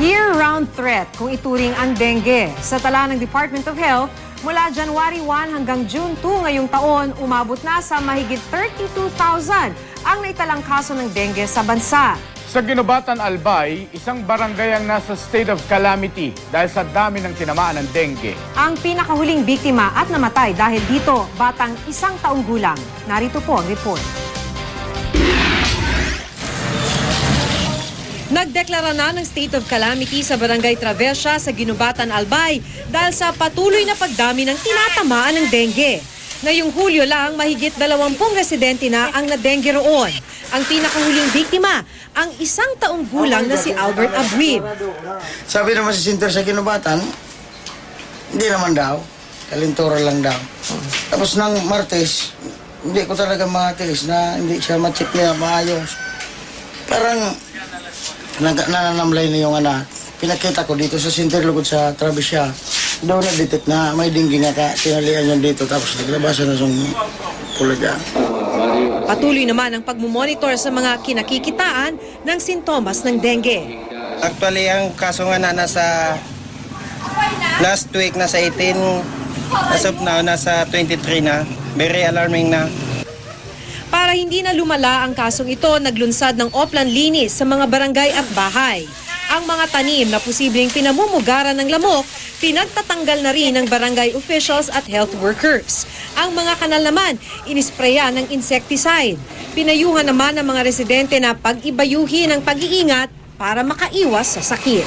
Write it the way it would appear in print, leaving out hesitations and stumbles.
Year-round threat kung ituring ang dengue. Sa tala ng Department of Health, mula January 1 hanggang June 2 ngayong taon, umabot na sa mahigit 32,000 ang naitalang kaso ng dengue sa bansa. Sa Ginubatan, Albay, isang barangay ang nasa state of calamity dahil sa dami ng tinamaan ng dengue. Ang pinakahuling biktima at namatay dahil dito, batang 1 taong gulang. Narito po ang report. Nagdeklara na ng state of calamity sa Barangay Traversa sa Ginubatan, Albay dahil sa patuloy na pagdami ng tinatamaan ng dengue. Ngayong Hulyo lang, mahigit 20 residente na ang na-dengue roon. Ang pinakahuling biktima, ang 1 taong gulang na si Albert Abuib. Sabi naman si Sinter sa Ginubatan, hindi naman daw, kalintura lang daw. Tapos ng Martes, hindi ko talaga matiis na hindi siya ma-check niya maayos. Parang nananamlay na yung anak. Pinakita ko dito sa Sinter lugod sa Travisya. Doon na-detect na may dengue nga ka, tinalian yun dito tapos naglabasan na sa pulaga. Patuloy naman ang pagmumonitor sa mga kinakikitaan ng sintomas ng dengue. Actually, ang kaso nga na nasa last week, nasa 18, as of now, nasa 23 na. Very alarming na. Para hindi na lumala ang kasong ito, naglunsad ng Oplan linis sa mga barangay at bahay. Ang mga tanim na posibleng pinamumugaran ng lamok, pinagtatanggal na rin ng barangay officials at health workers. Ang mga kanal naman, inisprayan ng insecticide. Pinayuhan naman ng mga residente na pag-ibayuhin ang pag-iingat para makaiwas sa sakit.